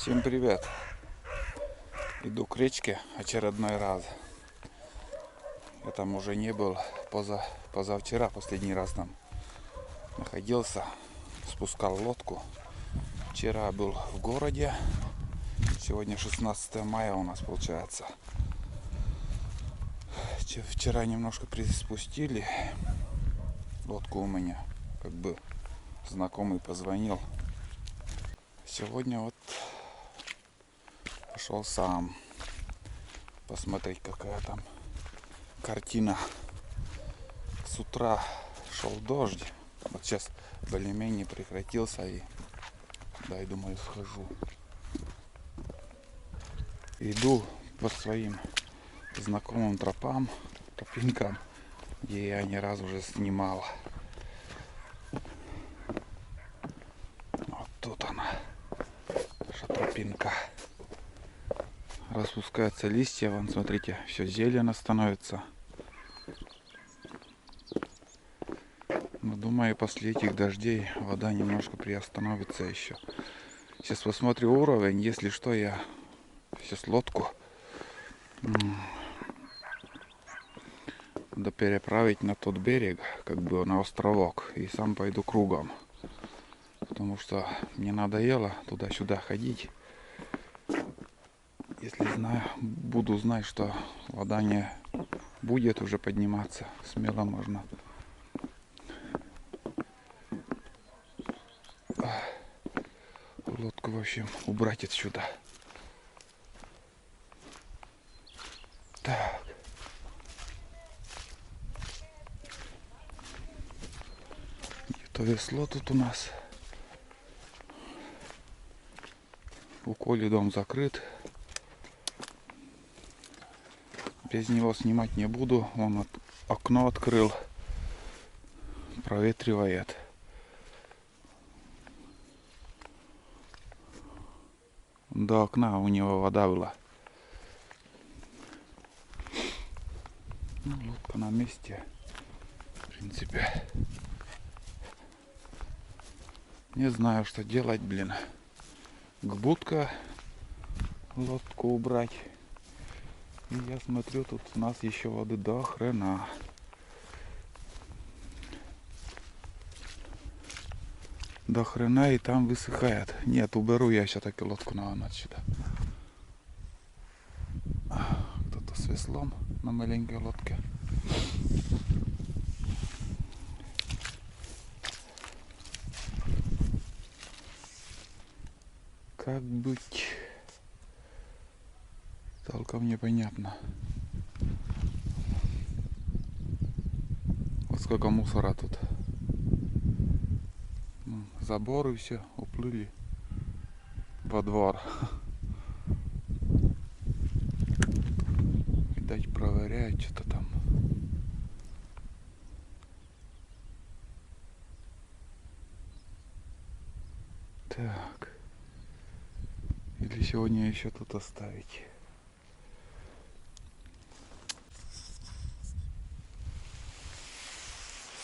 Всем привет! Иду к речке очередной раз. Я там уже не был позавчера, последний раз там находился, спускал лодку. Вчера был в городе, сегодня 16 мая у нас получается. Вчера немножко приспустили лодку у меня, как бы знакомый позвонил. Сегодня вот пошел сам посмотреть, какая там картина. С утра шел дождь, вот сейчас более-менее прекратился, и дай, думаю, схожу. Иду по своим знакомым тропинкам, где я не раз уже снимал. Вот тут она, наша тропинка. Распускаются листья, вон, смотрите, все зелено становится. Но думаю, после этих дождей вода немножко приостановится еще. Сейчас посмотрю уровень, если что, я сейчас лодку надо переправить на тот берег, как бы на островок, и сам пойду кругом. Потому что мне надоело туда-сюда ходить. Если буду знать, что вода не будет уже подниматься, смело можно лодку, в общем, убрать отсюда. Так. Это весло тут у нас. У Коли дом закрыт. Без него снимать не буду. Он окно открыл. Проветривает. До окна у него вода была. Ну, лодка на месте. В принципе. Не знаю, что делать, блин. К будке лодку убрать. И я смотрю, тут у нас еще воды до хрена. До хрена, и там высыхает. Нет, уберу я все-таки лодку на отсюда. Кто-то с веслом на маленькой лодке. Как быть? Толком непонятно. Вот сколько мусора тут. Заборы все уплыли во двор. Видать, проверяют что-то там. Так. Или сегодня еще тут оставить.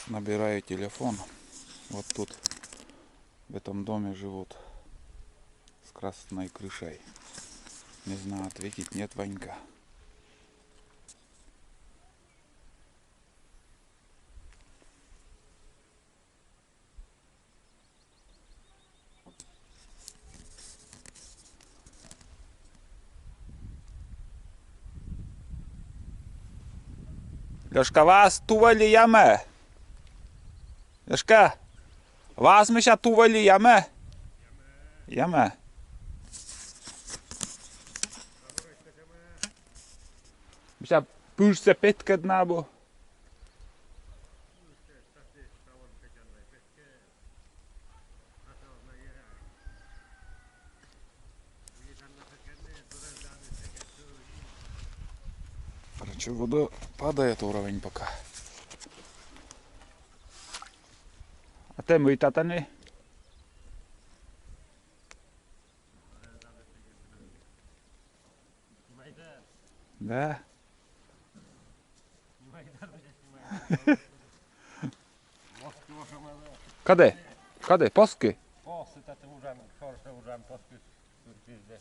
Набираю телефон. Вот тут, в этом доме живут с красной крышей. Не знаю, ответить нет, Ванька. Лешка, вас тували яме? Лешка, вас ми ще тували яме? Яме. Missä pyyssä pitkät naapu? Короче, вода падает, уровень пока. А ты мой татаны? Да? Каде? Каде? Поски? Posti, että usein poski. Bizde.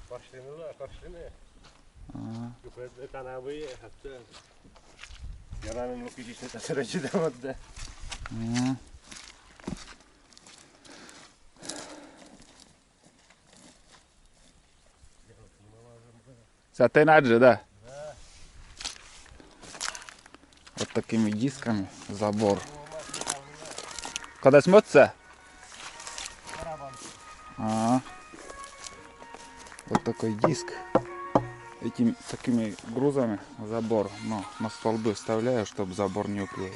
Kaşlığını kaşlığını. Ага. Yukarıda kanabıyı hatta. Yaranın yok işi de süreci de vardı. Ага. Сатенаджи, да? Вот такими дисками забор. Когда смотрится? Ага. Вот такой диск. Этими такими грузами забор, ну, на столбы вставляю, чтобы забор не уклеить.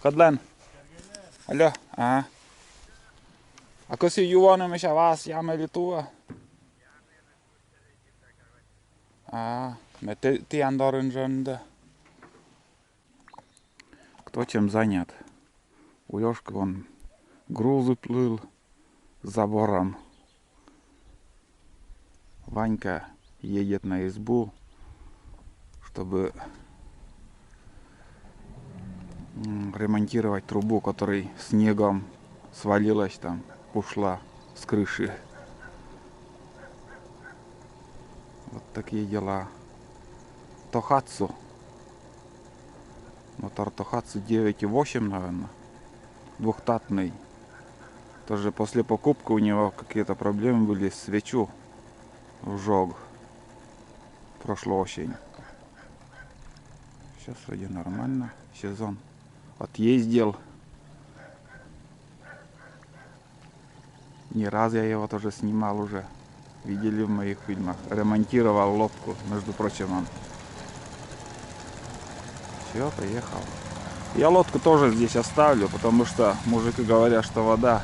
Кадлен. Алло. Ага. А коси ювана меша вас ямели туа? Me tiendorin жонда. Кто чем занят? У Лёшки вон грузы плыл с забором. Ванька едет на избу, чтобы ремонтировать трубу, которой снегом свалилась там, ушла с крыши. Вот такие дела. Тохатсу. Мотор Тохатсу 9,8, наверное. Двухтатный. Тоже после покупки у него какие-то проблемы были. Свечу сжег прошлой осенью. Сейчас вроде нормально. Сезон отъездил. Не раз я его тоже снимал уже. Видели в моих фильмах. Ремонтировал лодку, между прочим, он. Все, поехал. Я лодку тоже здесь оставлю, потому что мужики говорят, что вода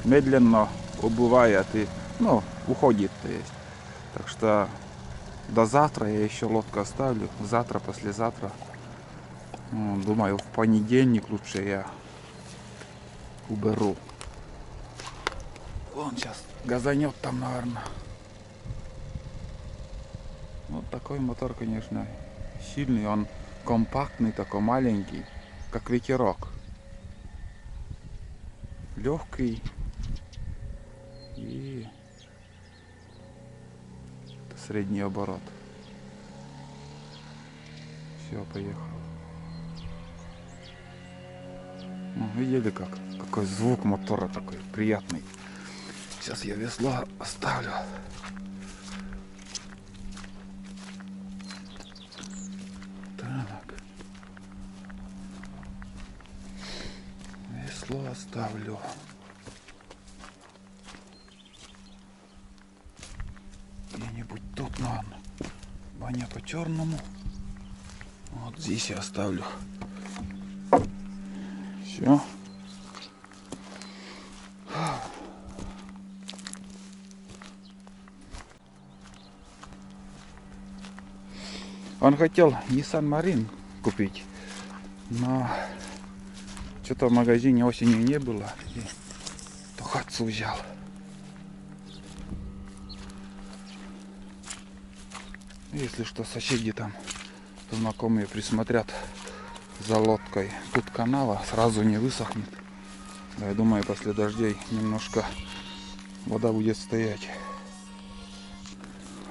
медленно убывает и, ну, уходит, то есть. Так что до завтра я еще лодку оставлю. Завтра, послезавтра. Думаю, в понедельник лучше я уберу. Вон сейчас газанет там, наверное. Вот такой мотор, конечно, сильный. Он компактный, такой маленький, как ветерок. Легкий. И средний оборот. Все, поехал. Видели как? Какой звук мотора такой приятный. Сейчас я весло оставлю. Так. Весло оставлю. Где-нибудь тут, наверное. Баня по черному. Вот здесь я оставлю. Все. Он хотел Nissan Marine купить, но что-то в магазине осенью не было, и Тохатсу взял. Если что, соседи там знакомые присмотрят за лодкой. Тут канава сразу не высохнет. Да, я думаю, после дождей немножко вода будет стоять.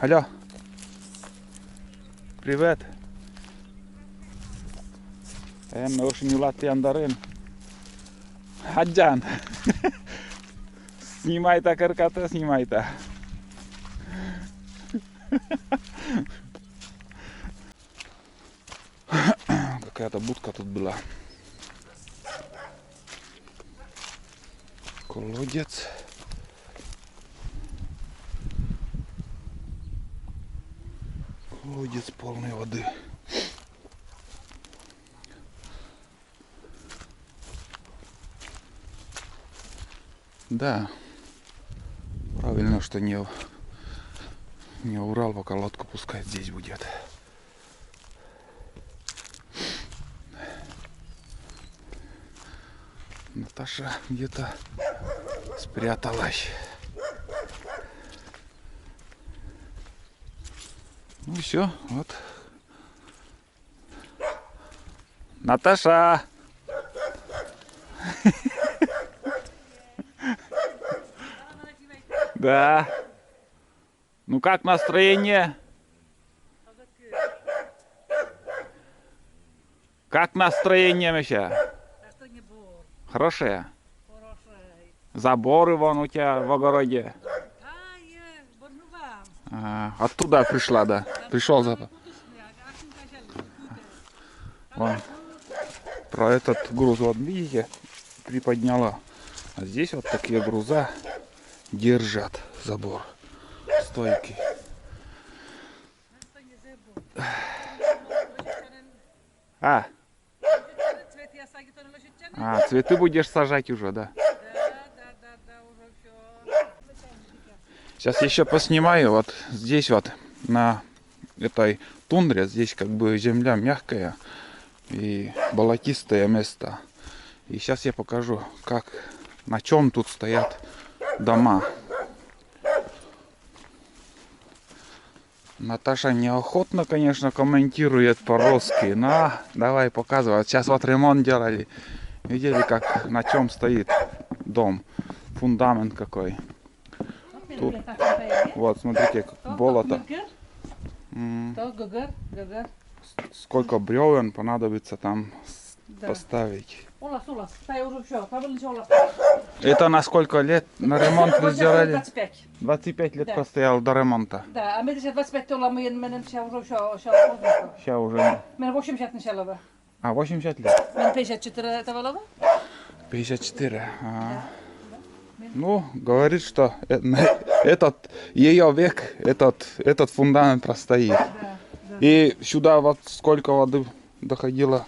Алло. Привет. Emme usin lattiandarin. Хаджан. Снимай та карката, снимай та. Какая-то будка тут была. Колодец. Колодец полной воды. Да, правильно, что не Урал, пока лодку пускай здесь будет. Наташа где-то спряталась. Ну и все, вот. Наташа! Да. Ну как настроение? Как настроение, Миша? Хорошее? Заборы вон у тебя в огороде. Оттуда пришла, да. Пришел запах. Вон. Про этот груз, вот видите, приподняла. А здесь вот такие груза держат забор. Стойки. Цветы будешь сажать уже, да? Сейчас еще поснимаю. Вот здесь вот на этой тундре, здесь как бы земля мягкая и болотистое место. И сейчас я покажу, как, на чем тут стоят дома. Наташа неохотно, конечно, комментирует по-русски. Но давай показывай. Сейчас вот ремонт делали. Видели, как на чем стоит дом. Фундамент какой. Тут, вот, смотрите, болото. Сколько бревен понадобится там поставить. Это на сколько лет на ремонт вы сделали? 25. 25 лет простоял до ремонта. Да, а мы сейчас 25 менен сейчас уже Сейчас уже... Мен 80 шалова. 80 лет? Мен 54 tavalова. 54. Ну, говорит, что этот ее век, этот фундамент простоит. Да. И сюда вот сколько воды доходило?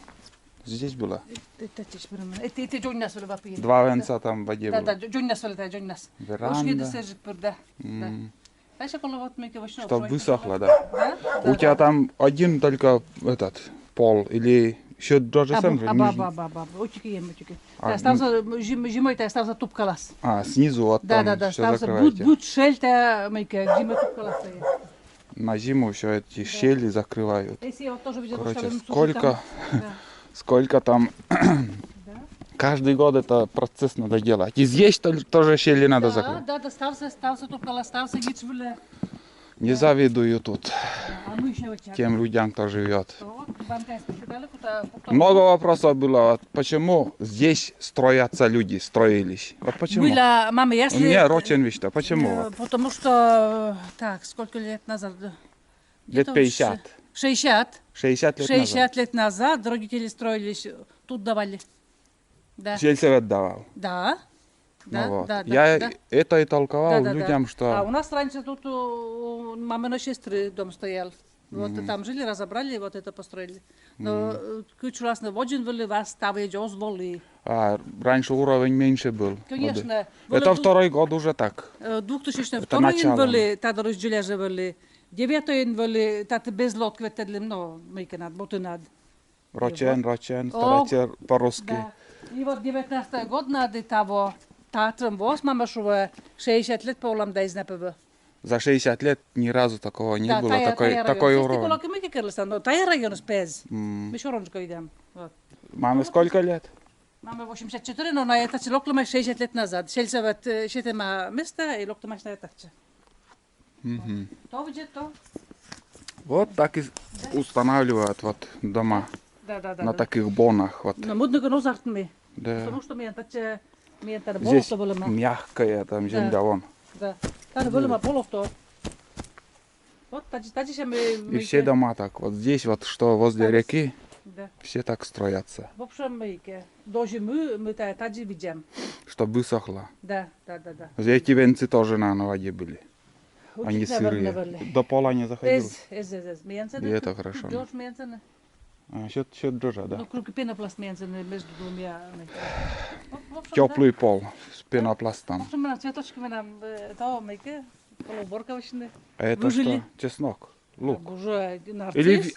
Здесь было? Это Джоннас было вапи. 2 венца там в воде Да, было. Джоннас было, Джоннас. Веранда. Чтоб высохло, да. У тебя там один только этот пол или еще даже сам же нижний? Зимой-то остался тупкалас. Снизу вот там Да, все остался закрываете. будь шельта, зимой тупкалас. На зиму все эти щели закрывают. Если я вот тоже видела, Короче, что сколько там каждый год это процесс надо делать. И здесь тоже щели надо закрыть. Да, остался тупкалас, остался гичвле. Не завидую тут А мы еще вот тем людям, кто живет. Много вопросов было, вот почему здесь строятся люди, строились. Вот почему? Была мама, У если... меня Роченвич-то, почему? Вот? Потому что, так, сколько лет назад? Лет Где-то 50. 60. 60 лет назад. 60 лет назад родители строились, тут давали. Да. Сельсовет давал. Да. Да, Ну вот. да, Я да. это и толковал Да. людям, А что... у нас раньше тут у маминой сестры дом стоял. Вот там жили, разобрали, вот это построили. Но кучу раз на воджин были, вас ставить воли. Раньше уровень меньше был. Конечно. воды. Это второй год уже так. 2002 начало. были, тогда разделяжи были. 9 были, тогда без лодки, но мы над, ботынад. Рочен, старайте по-русски. Да. И вот 19 год надо того. Татрам was, мама шува 60 лет по улам да изнапева. За 60 лет ни разу такого не было, такой Если уровень. колоки мы кикерлсан, но тая район спез. Мы шоронжко идем. Вот. Маме сколько лет? Мама 84, но на это локлама 60 лет назад. Сельсовет шетема места и локлама на это. То видит то. Вот так и устанавливают вот дома Да. на таких бонах. Вот. Но мудно гно зартми. Да. Потому что мне это Здесь мягкая там земля, вон. Да. Там было половто. Вот, тади же мы... И все дома так. Вот здесь вот, что возле реки, Да. все так строятся. В общем, до зимы мы тади видим. Чтобы высохло. Да. Эти венцы тоже на воде были. Они Очень сырые. наверное. До пола не заходил. Менцены. И это хорошо. Джордж Менцены. Счет дрожа, да. Ну, круг пенопласт Менцены между двумя. Теплый пол с пенопластом. В общем, на цветочки мы нам то мейке, полуборка вышли. А это Выжили. что? Чеснок. Лук. Боже, Или, нарцисс.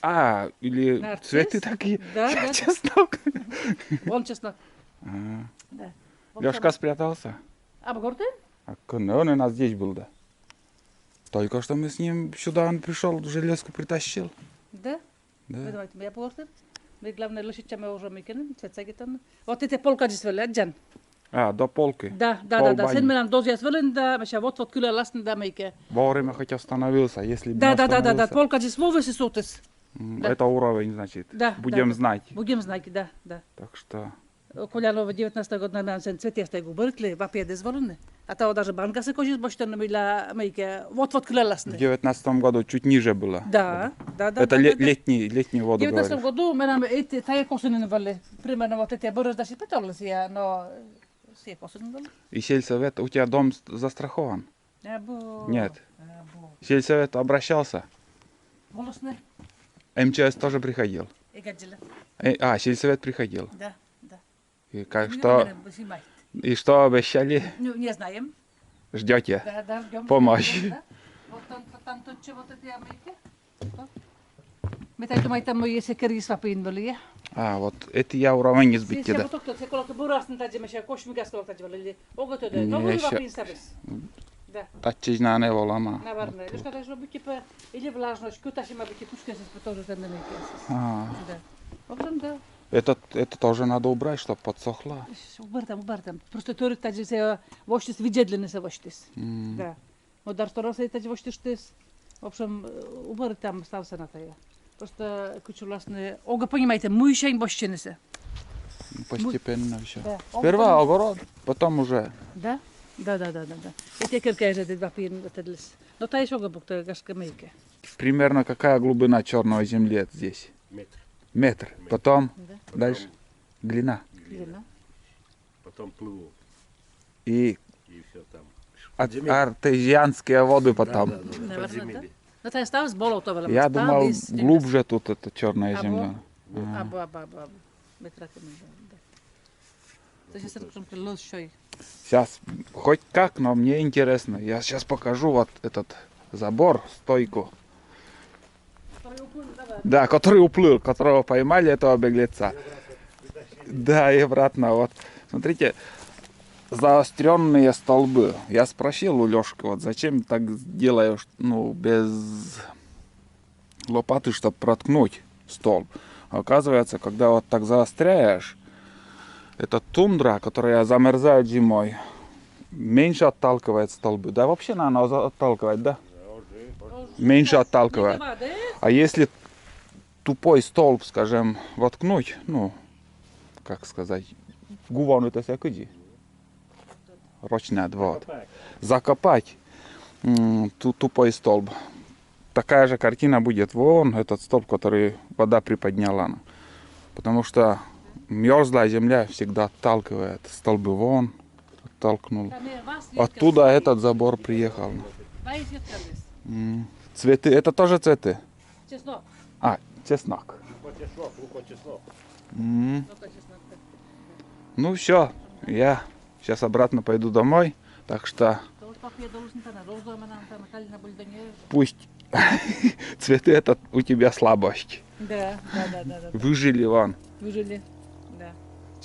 или Нарцисс. цветы такие. Да. Чеснок. Вон чеснок. Да. В общем, Лешка спрятался. А Багорты? Он у нас здесь был, да. Только что мы с ним сюда, он пришел, железку притащил. Да. Да. Вы давайте, я Багорты. Мы главное лошадь мы уже мейкен, цвета гитан. Вот эти полка здесь вели, Джан. До полки. Да. Полбани. Sen me нам дозья свылын да, мы ща вот кюле ластын да мейке. Вовремя хоть остановился. Если бы не Да. остановился, Полка здесь вовсе сутыс. да. это уровень, значит. Да. Будем знать. Будем знать, да. Так что... Колянова 19 год на sen цветестай губеркли, вапе дозволены. А то даже банка се кожи баштан мила мейке. Вот кюле В ластны. 19 году чуть ниже было. Да. Это летний В воду 19 говоришь. году мы нам эти тая косынын вали. Примерно вот эти борос даже петолся, но все косынын вали. И сельсовет, у тебя дом застрахован? Нет. Або. Сельсовет обращался? Волосны. МЧС тоже приходил? И гаджила. Сельсовет приходил. Да. И что обещали? Ну, не знаем. Ждете? Да, ждем. Помощь. Да. Вот там тут чего вот эти амейки. Mitä tumaita moi se kerisvapin oli. Вот эти я уровень не сбить, Se да? вот se kolka burastin taji se kosh mikä skola taji oli. Onko te? Не, No voi еще- vapin sabes. Да. Тачизна не волама. Наверное. Лишь когда же бики по или влажность, куда си мабики пушка се тоже там на мейке. Да. В общем, да. Это тоже надо убрать, чтобы подсохло. Убартам. Просто турит таji се воштис видедлины се воштис. Да. Модар второй се таji воштис. В общем, убартам стався на тая. Просто кучуласны. Ога понимаете, мы еще не бощенися. Постепенно все. Да. Сперва огород, потом уже. Да. Эти керкейжет вапин тедлис. Но та еще габукта гашка мейке. Примерно какая глубина черной земли здесь? Метр. Метр. Потом Да. дальше глина. Видно. Потом плыву. И И все там. артезианские воды потом. Наверное, Подземелье. да. Но та став с болото вела. Я думал, глубже тут эта черная земля. Або. Метрака да. То есть это прям лос шой. Сейчас хоть как, но мне интересно. Я сейчас покажу вот этот забор, стойку. Да, который уплыл, которого поймали, этого беглеца. Да, и обратно. Вот. Смотрите, заостренные столбы. Я спросил у Лёшки, вот зачем так делаешь, без лопаты, чтобы проткнуть столб. Оказывается, когда вот так заостряешь, эта тундра, которая замерзает зимой, меньше отталкивает столбы. Да, вообще она отталкивает, да? Меньше отталкивает. А если тупой столб, скажем, воткнуть, как сказать, гуван это всякий, ручная, вот, закопать тупой столб. Такая же картина будет вон этот столб, который вода приподняла. Потому что мерзлая земля всегда отталкивает. Столбы вон оттолкнул. Оттуда этот забор приехал. Цветы, это тоже цветы? Чеснок. Чеснок. Чеснок, лук, чеснок. Ну все, я сейчас обратно пойду домой. Так что пусть цветы это у тебя слабость. Да. Выжили вон. Выжили. Да.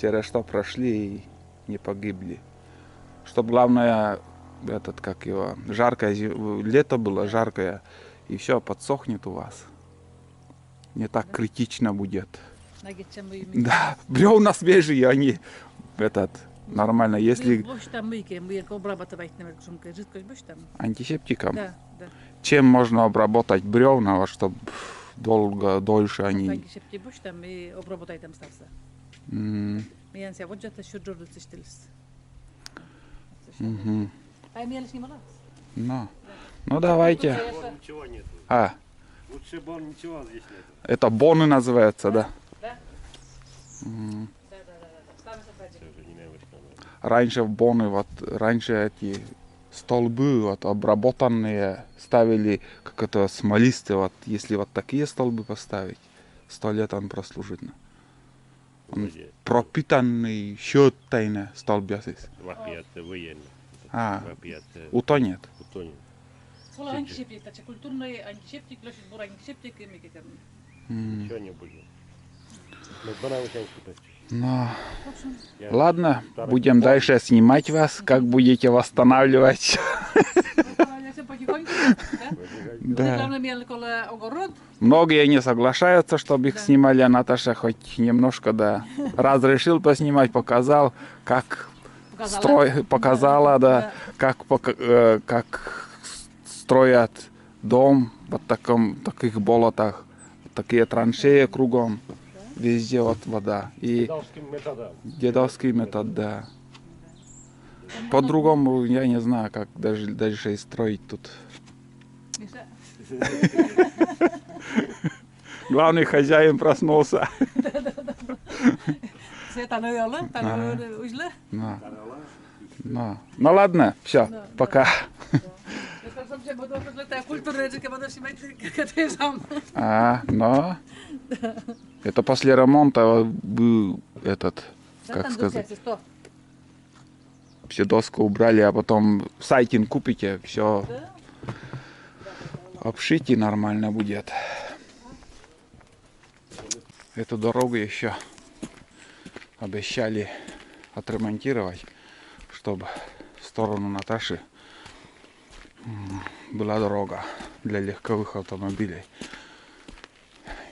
Через что прошли и не погибли. Чтоб главное, жаркое лето было жаркое, и все подсохнет у вас. Не так критично будет. Да, бревна свежие, они нормально. Если антисептиком, Да. чем можно обработать бревна, чтобы дольше они. Антисептик там и обработай там стався. Meidän siellä voit jättää syödä stills. А имели снимала? Ну давайте. Ничего нет. Лучше бы ничего здесь нет. Это боны называется, да? Да. Да. Раньше в боны, раньше эти столбы обработанные ставили, как это смолистые, если такие столбы поставить, 100 лет он прослужит. Он пропитанный счетайно столб. Вапиат военный. Утонет. Sulla on антисептик, это культурный антисептик, лошадь бура антисептик и мики там. Ничего не будет. Ладно, будем дальше снимать вас, как будете восстанавливать. Да. Многие не соглашаются, чтобы их снимали, а Наташа хоть немножко, разрешил поснимать, показал, как показала, да, как строят дом в таких болотах, такие траншеи кругом, везде вот вода. И Дедовским методом. дедовский метод, да. По-другому я не знаю, как дальше строить тут. Главный хозяин проснулся. Да. Ну ладно, все, пока. Но это после ремонта был этот, как сказать, все доску убрали, а потом сайдинг купите, все обшить и нормально будет. Эту дорогу еще обещали отремонтировать, чтобы в сторону Наташи была дорога для легковых автомобилей.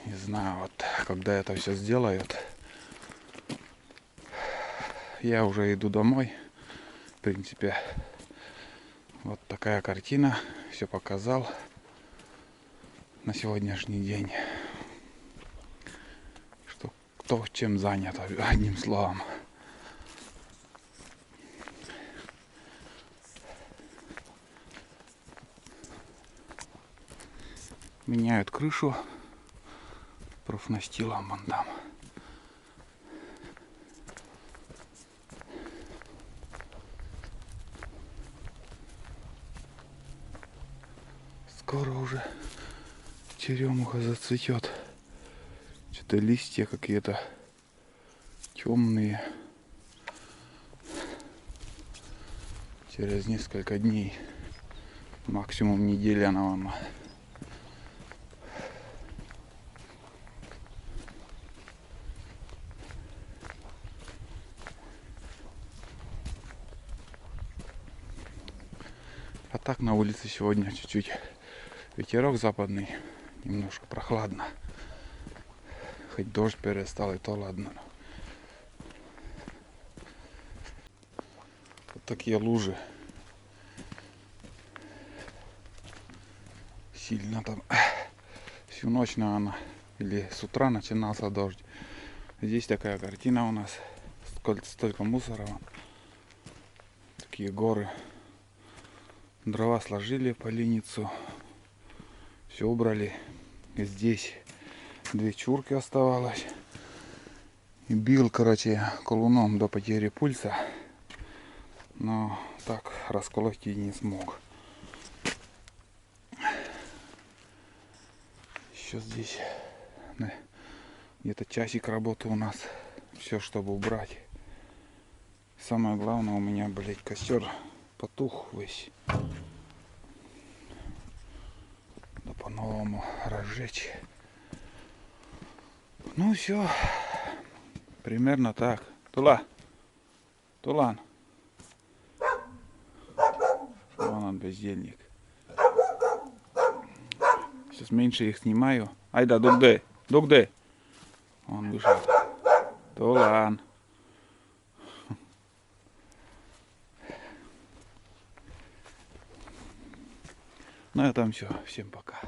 Не знаю, вот когда это все сделают. Я уже иду домой. В принципе, вот такая картина. Все показал на сегодняшний день. Что кто чем занят, одним словом. Меняют крышу профнастилом вон там. Скоро уже черемуха зацветет. Что-то листья какие-то темные. Через несколько дней, максимум неделя, наверное. А так на улице сегодня чуть-чуть ветерок западный, немножко прохладно. Хоть дождь перестал, и то ладно. Вот такие лужи. Сильно там. Всю ночь, наверное, или с утра начинался дождь. Здесь такая картина у нас. Столько мусора. Такие горы. Дрова сложили по леницу. Все убрали. И здесь 2 чурки оставалось. И бил, короче, колуном до потери пульса. Но так расколоть и не смог. Еще здесь где-то часик работы у нас. Все, чтобы убрать. Самое главное, у меня, блядь, костер потух весь. Да по-новому разжечь. Ну все. Примерно так. Тулан. Вон он, бездельник. Сейчас меньше их снимаю. Айда, дугды. Он вышел. Тулан. На этом все. Всем пока.